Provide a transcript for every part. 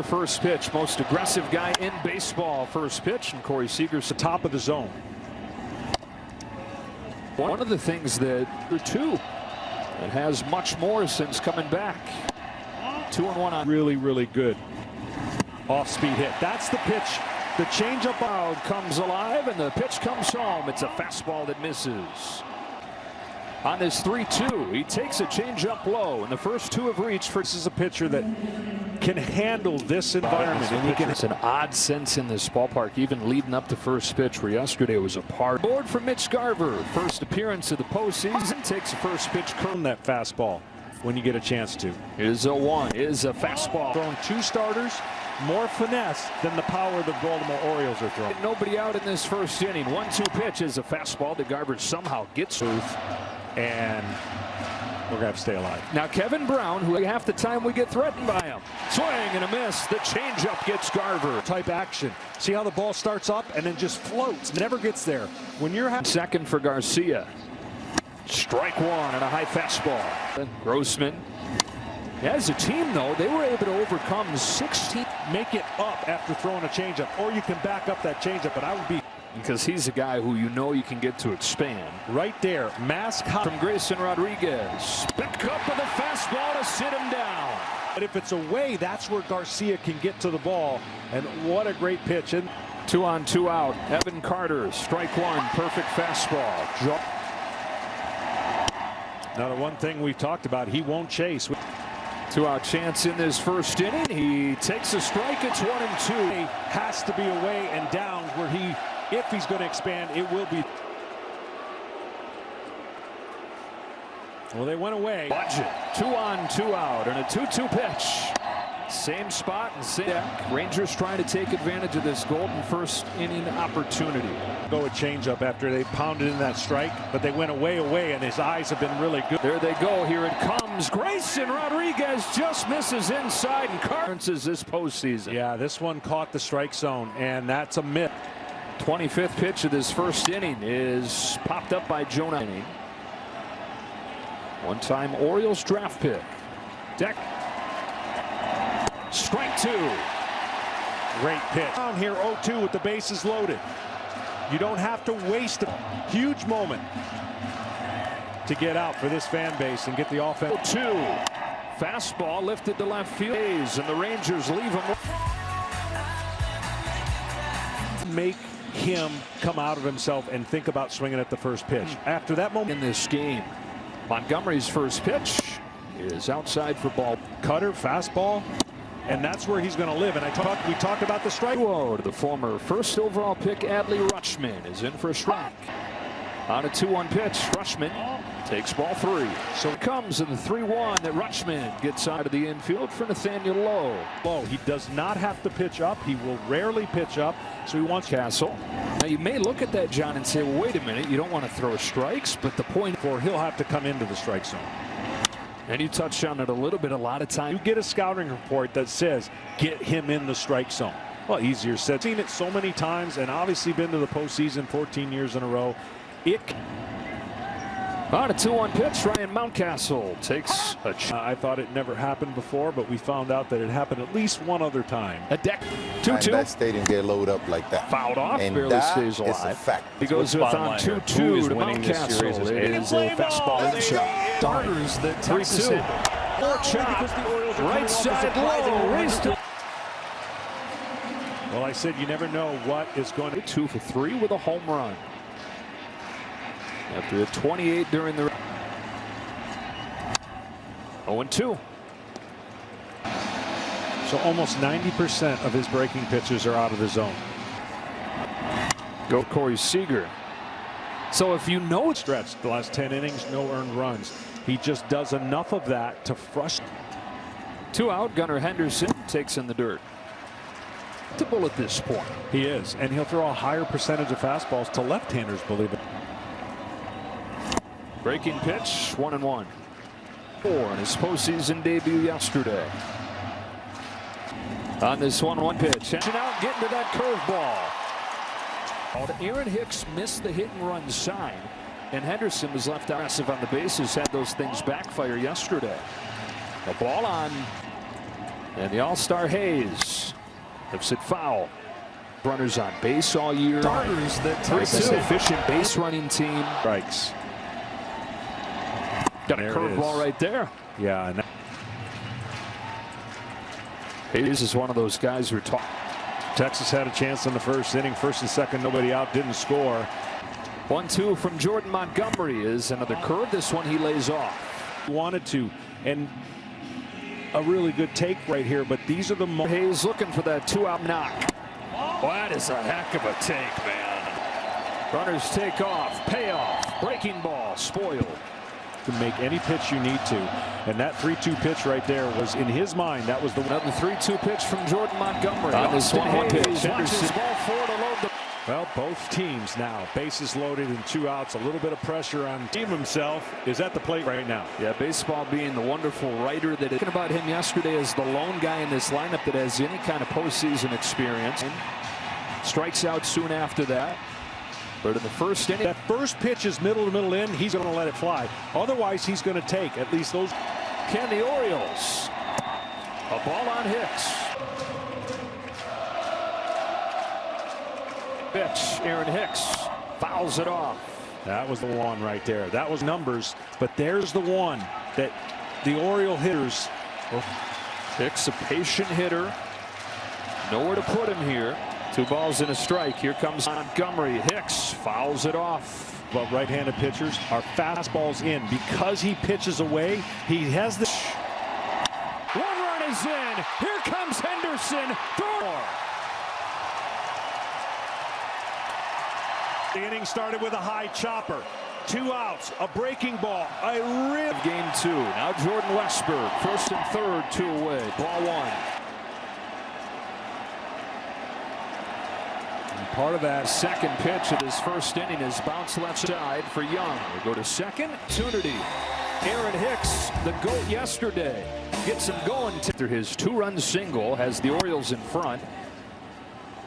first pitch. Most aggressive guy in baseball. First pitch, and Corey Seager's the top of the zone. One of the things that and has much more since coming back. 2-1 on. Really good off-speed hit. That's the pitch. The changeup out comes alive, and the pitch comes home. It's a fastball that misses. On this 3-2, he takes a changeup low, and the first two have reached. This is a pitcher that can handle this environment. And it's an odd sense in this ballpark, even leading up to first pitch, where yesterday was a par. Board for Mitch Garver. First appearance of the postseason. Takes a first pitch. Curl that fastball when you get a chance to. Is a one. Is a fastball. Throwing two starters. More finesse than the power the Baltimore Orioles are throwing. Nobody out in this first inning. 1-2 pitch is a fastball that Garver somehow gets. And we're going to have to stay alive. Now Kevin Brown, who half the time we get threatened by him. Swing and a miss. The changeup gets Garver. Type action. See how the ball starts up and then just floats. Never gets there. When you're second for Garcia. Strike one and a high fastball. Grossman. As a team, though, they were able to overcome 16. Make it up after throwing a changeup, or you can back up that changeup, but I would be. Because he's a guy who you know you can get to expand. Right there, mask from Grayson Rodriguez. Back up with a fastball to sit him down. But if it's away, that's where Garcia can get to the ball. And what a great pitch. And 2 on 2 out. Evan Carter, strike one, perfect fastball. Now the one thing we've talked about, he won't chase. 2-out chance in this first inning. He takes a strike. It's 1-2. He has to be away and down where if he's going to expand, it will be. Well, they went away. Budget. 2 on 2 out and a 2-2 pitch. Same spot and same deck. Rangers trying to take advantage of this golden first inning opportunity. Go a changeup after they pounded in that strike, but they went away, and his eyes have been really good. There they go. Here it comes. Grayson Rodriguez just misses inside and carries this postseason. Yeah, this one caught the strike zone, and that's a miss. 25th pitch of this first inning is popped up by Jonah. One-time Orioles draft pick. Deck. Strike two. Great pitch. Down here 0-2 with the bases loaded. You don't have to waste a huge moment to get out for this fan base and get the offense. 2. Fastball lifted to left field. And the Rangers leave him. Make him come out of himself and think about swinging at the first pitch. After that moment in this game, Montgomery's first pitch is outside for ball. Cutter, fastball. And that's where he's going to live. And we talked about the strike. Whoa, to the former first overall pick, Adley Rutschman, is in for a strike. On a 2-1 pitch, Rutschman takes ball 3. So it comes in the 3-1 that Rutschman gets out of the infield for Nathaniel Lowe. He does not have to pitch up. He will rarely pitch up. So he wants Castle. Now you may look at that, John, and say, well, wait a minute, you don't want to throw strikes, but the point for he'll have to come into the strike zone. And you touched on it a little bit, a lot of time. You get a scouting report that says, get him in the strike zone. Well, easier said. Seen it so many times and obviously been to the postseason 14 years in a row. On a 2-1 pitch, Ryan Mountcastle takes a I thought it never happened before, but we found out that it happened at least one other time. A deck 2-2. That stadium get loaded up like that. Fouled off, and barely stays alive. Is a fact. He goes with on 2-2 to Mountcastle. It is a fastball inside. Starters that Texas hit. More chop. Right side low. Raised to. Well, I said you never know what is going to. 2 for 3 with a home run. After a 28 during the 0-2. So almost 90% of his breaking pitches are out of the zone. Go Corey Seager. So if you know it's stretched the last 10 innings, no earned runs. He just does enough of that to frustrate. 2 out. Gunnar Henderson takes in the dirt. At this point. He is, and he'll throw a higher percentage of fastballs to left-handers, believe it. Breaking pitch, 1-1. 4 in his postseason debut yesterday. On this 1-1 pitch, and out getting to that curveball. Aaron Hicks missed the hit and run sign, and Henderson was left aggressive on the bases. Had those things backfire yesterday. The ball on And the All-Star Hayes lifts it foul. Runners on base all year. Starters that take This efficient base running team. Strikes. Got a curveball right there. Yeah. Hayes is one of those guys who talk. Texas had a chance in the first inning. First and second, nobody out, didn't score. 1-2 from Jordan Montgomery is another curve. This one he lays off. Wanted to, and a really good take right here, but these are the Hayes looking for that 2-out knock. Well, that is a heck of a take, man. Runners take off, payoff, breaking ball, spoiled. To make any pitch you need to, and that 3-2 pitch right there was in his mind. That was the another 3-2 pitch from Jordan Montgomery. On this 1-1 pitch. Watches ball forward to load the. Well, both teams now bases loaded and 2 outs. A little bit of pressure on team himself is at the plate right now. Yeah, baseball being the wonderful writer that is. Talking about him yesterday as the lone guy in this lineup that has any kind of postseason experience. Strikes out soon after that. But in the first inning, that first pitch is middle to middle in. He's going to let it fly. Otherwise, he's going to take at least those. Can the Orioles? A ball on Hicks. Pitch, Aaron Hicks fouls it off. That was the one right there. That was numbers, but there's the one that the Oriole hitters. Hicks, a patient hitter. Nowhere to put him here. 2 balls and a strike. Here comes Montgomery. Hicks fouls it off. But right-handed pitchers are fastballs in because he pitches away. He has the. 1 run is in. Here comes Henderson. 4. The inning started with a high chopper. 2 outs, a breaking ball, a rib. Game 2. Now Jordan Westberg. First and third, 2 away. Ball 1. Part of that second pitch of his first inning is bounce left side for Young. We go to second. Opportunity. Aaron Hicks, the GOAT yesterday, gets him going. After his 2-run single, has the Orioles in front.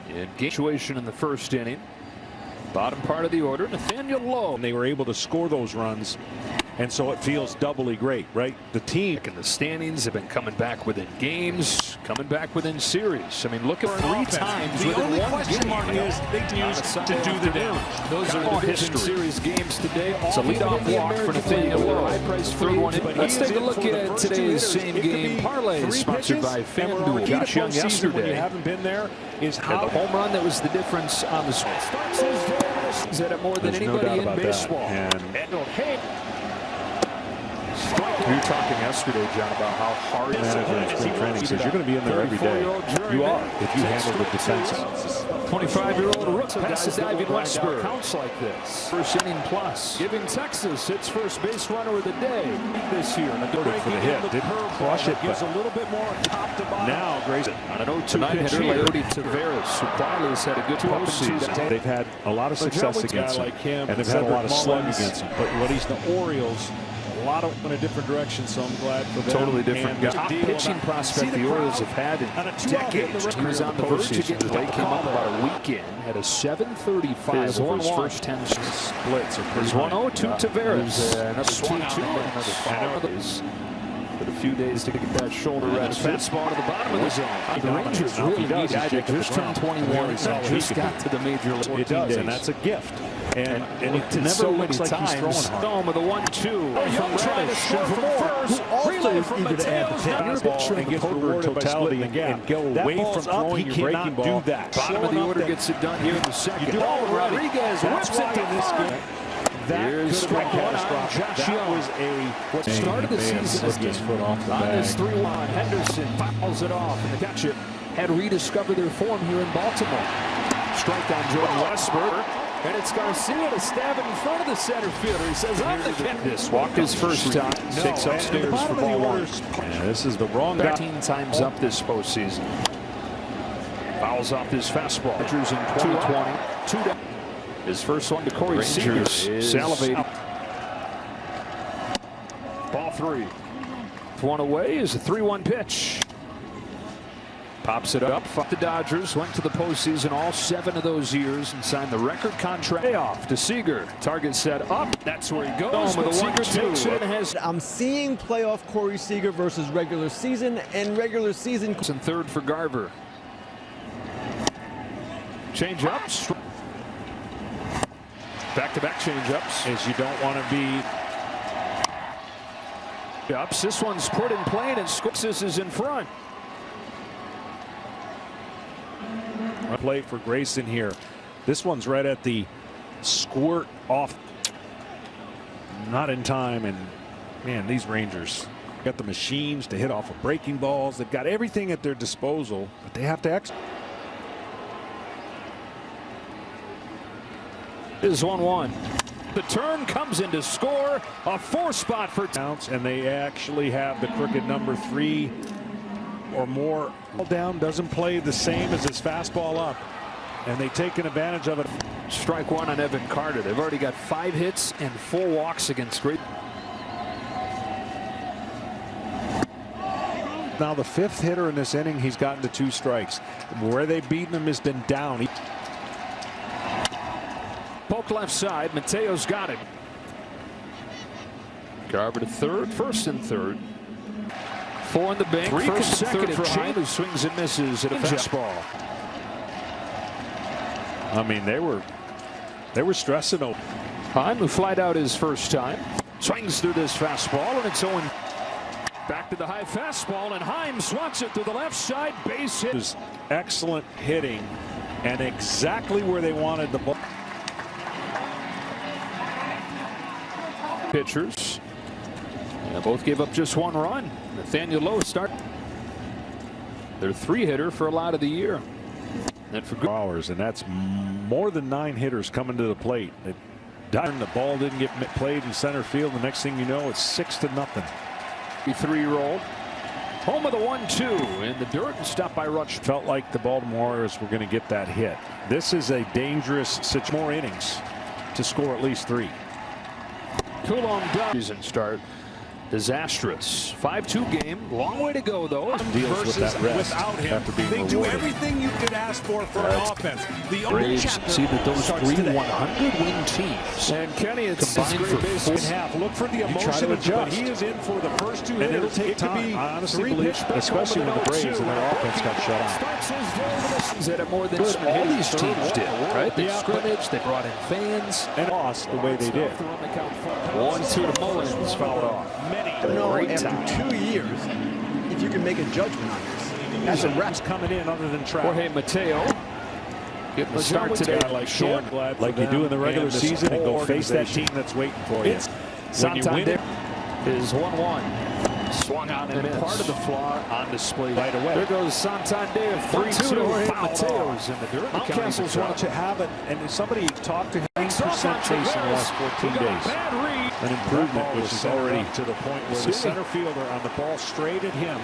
In game situation in the first inning. Bottom part of the order, Nathaniel Lowe. And they were able to score those runs, and so it feels doubly great, right? The team in the standings have been coming back within games, coming back within series. I mean, look at 3 times the only within 1 question mark game. is they use to do the damage. Those are division series games today. It's a leadoff walk for Nathaniel Lowe. High-priced third one. Let's take a look at today's same game parlay, sponsored by FanDuel. Josh Young yesterday. You haven't been there. Is how the home run that was the difference on the score. Starts his day. He's at it more than anybody in baseball. And we were talking yesterday, John, about how hard training says you're going to be in there every day. You are if you handle the defense. 25-year-old rookie passes diving Westberg. Counts like this. First inning plus. Giving Texas its first base runner of the day this year. And for the hit. Didn't crush it. Gives a little bit more top to bottom. Now Grayson on an 0-2 pitch hitter, Leody Tavares, who quietly has had a good postseason. They've had a lot of success against him, and they've had a lot of slug against him. But what he's the Orioles. A lot of in a different direction, so I'm glad for them. Totally different guy. Top pitching prospect the Orioles have had in decades. He was on the verge of getting Blake came up about a weekend, had a 7.35 over his first 10 splits. There's 1-0 to Tavares. Another 2-2, another 5. But a few days to get that shoulder rest. Fastball to the bottom of the zone. The Rangers really need a guy that just turned 21. Just got to the major league. It does, and that's a gift. And it never so looks like he's throwing hard. Dome with a 1-2. Young trying to score from first. Relay from Mateos. And gets rewarded totality and go away from throwing your breaking ball. Do that. Bottom of the order gets it done here in the second. Rodriguez whips it in this game. Here's strike one on Josh Young. Was what started the season as his foot off the bag. On this 3-1, Henderson fouls it off, and the catcher had rediscovered their form here in Baltimore. Strike on Jordan Westberg, and it's Garcia to stab it in front of the center fielder. He says, "I'm the cat." This walked his first time. 6 upstairs for ball 1. Yeah, this is the wrong guy. 13 times up this postseason. Fouls off his fastball. Pitchers in 2020. 2 down. His first one to Corey Seager is salivating. Ball 3. 1 away is a 3-1 pitch. Pops it up. The Dodgers went to the postseason all 7 of those years and signed the record contract. Payoff to Seager. Target set up. That's where he goes. With Seager takes it and has. I'm seeing playoff Corey Seager versus regular season and regular season. And third for Garver. Change ups. Back-to-back change ups. As you don't want to be. Ups. This one's put in play and Squixes is in front. Play for Grayson here. This one's right at the squirt off. Not in time, and man, these Rangers got the machines to hit off of breaking balls. They've got everything at their disposal, but they have to execute. Is 1-1. The turn comes in to score. A 4-spot for counts, and they actually have the crooked number 3 or more. Down doesn't play the same as his fastball up, and they taken advantage of it. Strike 1 on Evan Carter. They've already got 5 hits and 4 walks against Great. Now the 5th hitter in this inning, he's gotten to 2 strikes. Where they've beaten him has been down. Poke left side. Mateo's got it. Garver to third. First and third. 4 in the bank. 3 First and third consecutive for Heim, who swings and misses at a fastball. I mean, they were stressing over. Heim, who flied out his first time, swings through this fastball, and it's Owen. Back to the high fastball, and Heim swats it to the left side. Base hit. It was excellent hitting, and exactly where they wanted the ball. Pitchers. Both gave up just 1 run. Nathaniel Lowe start. Their 3-hitter for a lot of the year. And for hours, and that's more than 9 hitters coming to the plate. They died, the ball didn't get played in center field. The next thing you know, it's 6-0. 3-year-old. Home of the 1-2 in the dirt and stopped by Rutsch. Felt like the Baltimore Orioles were going to get that hit. This is a dangerous situation. More innings to score at least 3. Coulomb season start. Disastrous. 5-2 game. Long way to go, though. Deals with that rest without him. after being They do rewarded. everything you could ask for an offense. The only Braves see that those 3 100-win teams. And Kenny, it's combined for base in half. Look for the emotion, but he is in for the first 2 and hitters. it'll take time. I honestly believe, especially when the Braves and their offense got shut out. That more than all these teams did, right? They scrimmaged, they brought in fans, and lost the way they did. 1-2 to Mullins, fouled off. After 2 years, if you can make a judgment on this, that's a wrap. Coming in other than Trout. Jorge Mateo getting the start today. Like short, like you do in the regular season, and go face that team that's waiting for you. Santander is 1-1. Swung on and part of the flaw on display right away. There goes Santander. 3-2 to Jorge Mateo's in the dirt. Mountcastle's wanted to have it, and somebody talked to him. 9% chase in the last 14 days. An improvement, which is already to the point where the center fielder on the ball straight at him.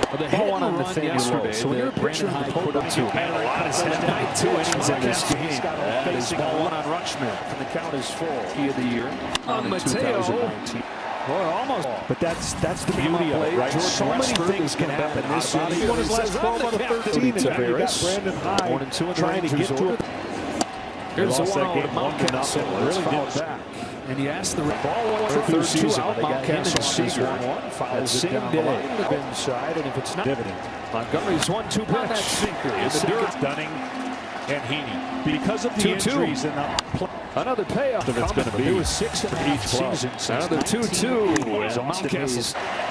Well, the hit on Nathaniel Lowe. So when you're a pitcher, you put up 2. Man, a lot of 2 innings in this game. That is ball 1 on Rutschman. And the count is full. Key of the year on Mateo. 2019. Well, almost. But that's the beauty of it, right? So many things can happen this year. He won his last 12 out of 13, and now you got Brandon High trying to get to it. Here's the 1-0 to Mountcastle. Really did back. And he asked the ball for third season. Out Mountcastle Seager. Fouls same day. Inside, and if it's not Montgomery's 1-2 pitch. That sinker. It's Dunning and Heaney. Because of the injuries and another payoff. It's going to be. It was 6 in each season. Another 2-2.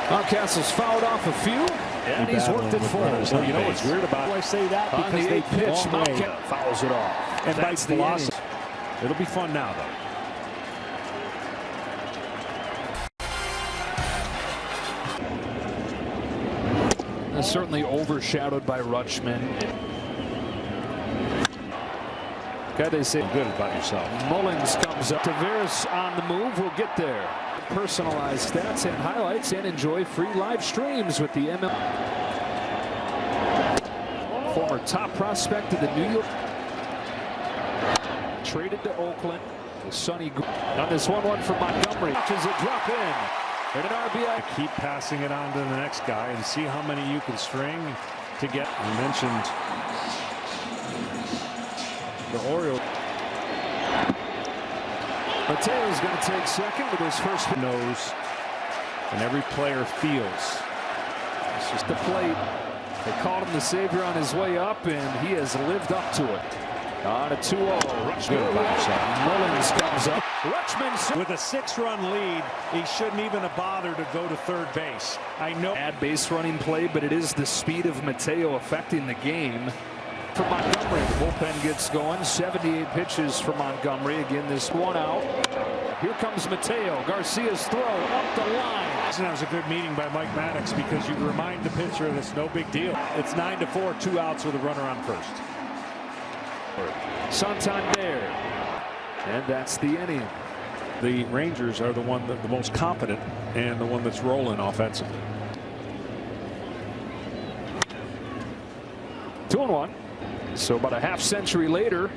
Mountcastle's fouled off a few, and he's worked it forward. Well, you know what's weird about it? I say that because they pitch Mountcastle fouls it off. And that's the loss. It'll be fun now, though. That's certainly overshadowed by Rutschman. Guy they say good about yourself. Mullins comes up. Tavares on the move. We'll get there. Personalized stats and highlights, and enjoy free live streams with the MLB. Former top prospect of the New York. Traded to Oakland. Sonny on this 1-1 for Montgomery. Watches it drop in. And an RBI. Keep passing it on to the next guy and see how many you can string to get. You mentioned the Orioles. Mateo's going to take second with his first hit. Knows, and every player feels. It's just the plate. They called him the savior on his way up, and he has lived up to it. On a 2-0. Rutschman. Mullins comes up. Rutschman with a 6-run lead. He shouldn't even have bothered to go to third base. I know. Bad base running play, but it is the speed of Mateo affecting the game. For Montgomery, the bullpen gets going. 78 pitches for Montgomery. Again, this one out. Here comes Mateo. Garcia's throw up the line. That was a good meeting by Mike Maddox because you remind the pitcher that it's no big deal. It's 9-4, 2 outs with a runner on first. Santander, and that's the inning. The Rangers are the one that the most confident and the one that's rolling offensively. 2-1. So about a half-century later,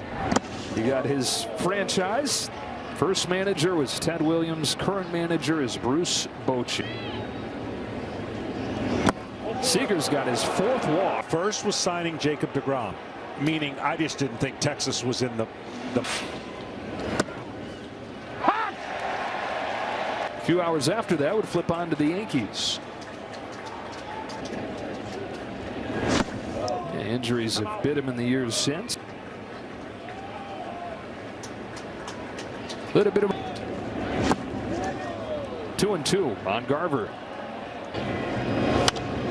he got his franchise. First manager was Ted Williams. Current manager is Bruce Bochy. Seager's got his 4th walk. First was signing Jacob deGrom, meaning I just didn't think Texas was in the. A few hours after that, would flip on to the Yankees. Yeah, injuries have bit him in the years since. Little bit of 2-2 on Garver.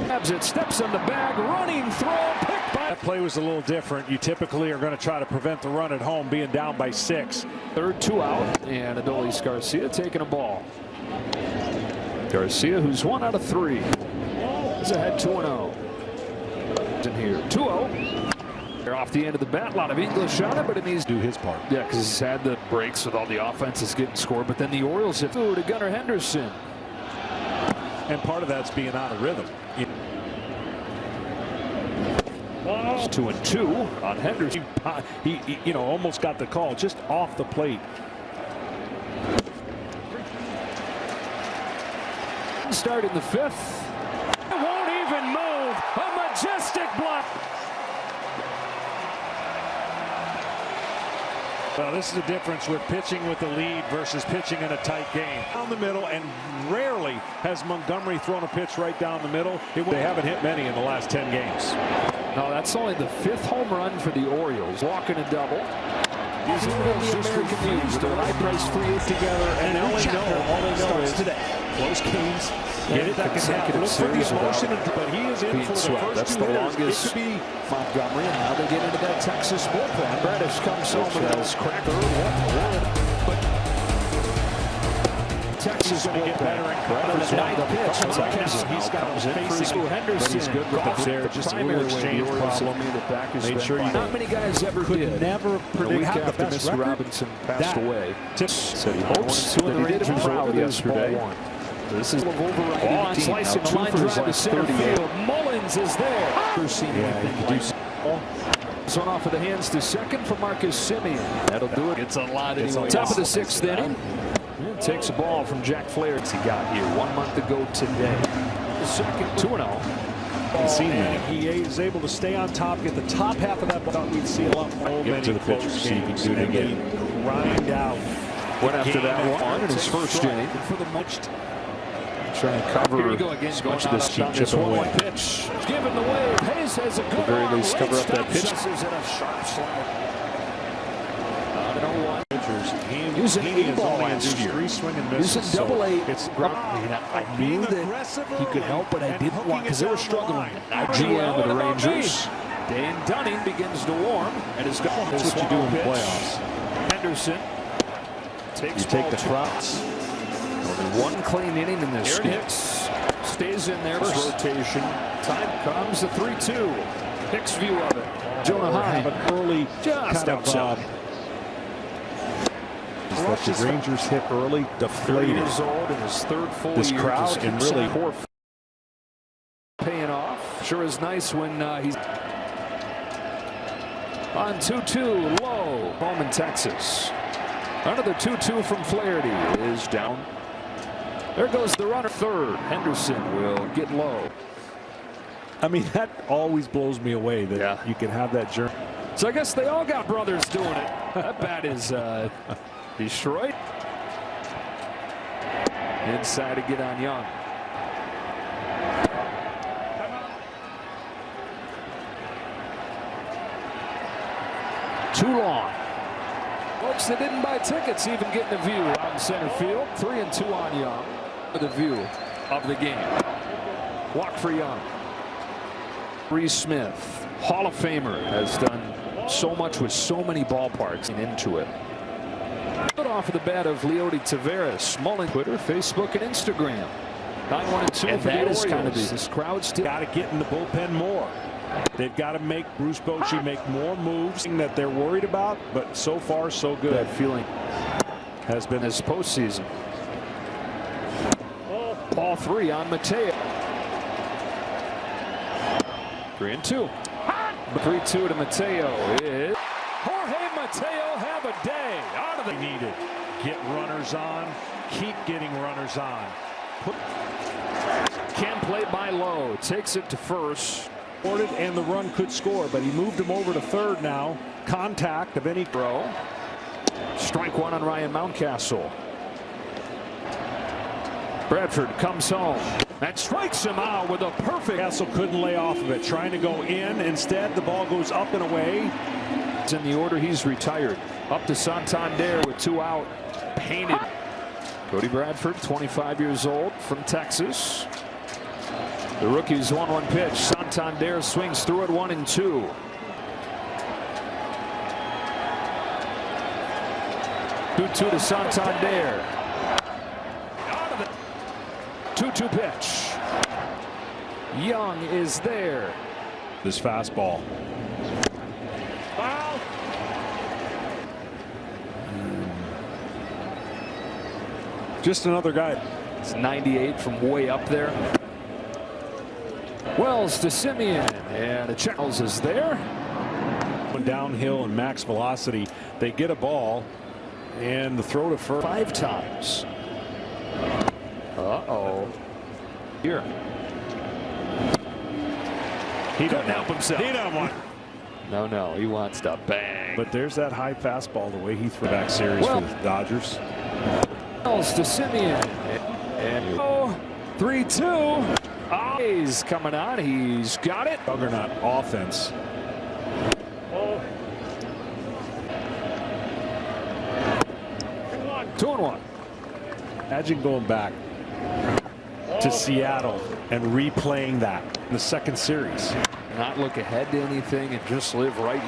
Grabs it, steps on the bag, running throw, picked by. That play was a little different. You typically are going to try to prevent the run at home, being down by 6. Third, 2 out, and Adolis Garcia taking a ball. Garcia, who's 1 out of 3, is ahead 2-0. In here, 2-0. They're off the end of the bat. A lot of English on it, but it needs to do his part. Yeah, because he's had the breaks with all the offenses getting scored. But then the Orioles have to Gunnar Henderson. And part of that's being out of rhythm. It's 2-2 on Henderson. He you know, almost got the call just off the plate. Start in the 5th. It won't even move. A majestic block. Well, this is the difference with pitching with the lead versus pitching in a tight game. Down the middle, and rarely has Montgomery thrown a pitch right down the middle. They haven't hit many in the last 10 games. No, that's only the 5th home run for the Orioles. Walking a double. He's in the American League with a high-priced free agent together, and all they know is today. Close games. Get it, consecutive series emotion, but he is in for the first That's 2 the hitters. longest. It could be Montgomery, and now they get into that Texas bullpen. Bradish comes home with those cracker. But Texas going to get better and Bradish night pitch. He's got facing Henderson. He's good with the there. Just a little exchange problem. Made sure you not many guys ever could never predict week have after the best Mr. record. Robinson passed away. Said he hopes that he did him proud yesterday. This is on slicing the line drive to center field. Mullins is there. This one off of the hands to second for Marcus Simeon. That'll do it. It's a lot anyway. Top of the 6th inning. And takes a ball from Jack Flaherty. He got here 1 month ago today. The second 2-0. He is able to stay on top, get the top half of that ball. Thought we'd see a lot more. Give it to the pitcher. See if he can do it again. Grind out. Went after that one in his first inning. For the most. Try and cover Here we go again. as much of this chip away. Pitch. Given the wave. Hayes has a good at the very least cover up that pitch. And a sharp slide. 1-0-1. Using a ball last year. 3 swing and misses. Using double-A. It's I knew that he could help, but I didn't want because they were struggling. Now GM of the Rangers. Dane Dunning begins to warm and is going. That's what you do in the playoffs. Henderson takes you take the props. Only 1 clean inning in this. Hicks stays in there. Rotation. Time comes the 3-2. Hicks view of it. Jonah High. An early just outside. Let the Rangers hit early, deflated. 30 years old in his 3rd full this year. crowd can really paying off. Sure is nice when he's on 2-2 low. Home in Texas. Another 2-2 from Flaherty is down. There goes the runner. Third. Henderson will get low. I mean, that always blows me away that you can have that journey. So I guess they all got brothers doing it. That bat is destroyed. Inside to get on Young. Too long. Folks that didn't buy tickets even getting a view out in center field. 3-2 on Young. For the view of the game. Walk for Young. Reese Smith, Hall of Famer, has done so much with so many ballparks and into it. Off of the bat of Leody Taveras. Mullen, Twitter, Facebook, and Instagram. 9-1-2 for the Orioles. Kind of this crowd still got to get in the bullpen more. They've got to make Bruce Bochy make more moves that they're worried about, but so far so good. That feeling has been his postseason. Ball 3 on Mateo. 3-2. 3-2 to Mateo. Is Jorge Mateo have a day out of the needed. Get runners on. Keep getting runners on. Can play by low. Takes it to first. And the run could score, but he moved him over to third now. Contact of any throw. Strike one on Ryan Mountcastle. Bradford comes home. That strikes him out with a perfect. Castle couldn't lay off of it. Trying to go in. Instead, the ball goes up and away. It's in the order he's retired. Up to Santander with 2 out. Painted. Cody Bradford, 25 years old, from Texas. The rookie's 1-1 pitch. Santander swings through it 1-2. Two to Santander. 2-2 pitch. Young is there. This fastball. Foul. Just another guy. It's 98 from way up there. Wells to Simeon, and the Charles is there. Downhill and max velocity. They get a ball, and the throw to first 5 times. Uh-oh. Here. He doesn't help himself. He doesn't want. No, he wants to bang. But there's that high fastball, the way he threw back series for the Dodgers. Wells to Simeon, and 3-2. He's coming on. He's got it. Juggernaut offense. Two and 1. Imagine going back to Seattle and replaying that in the second series. Not look ahead to anything and just live right.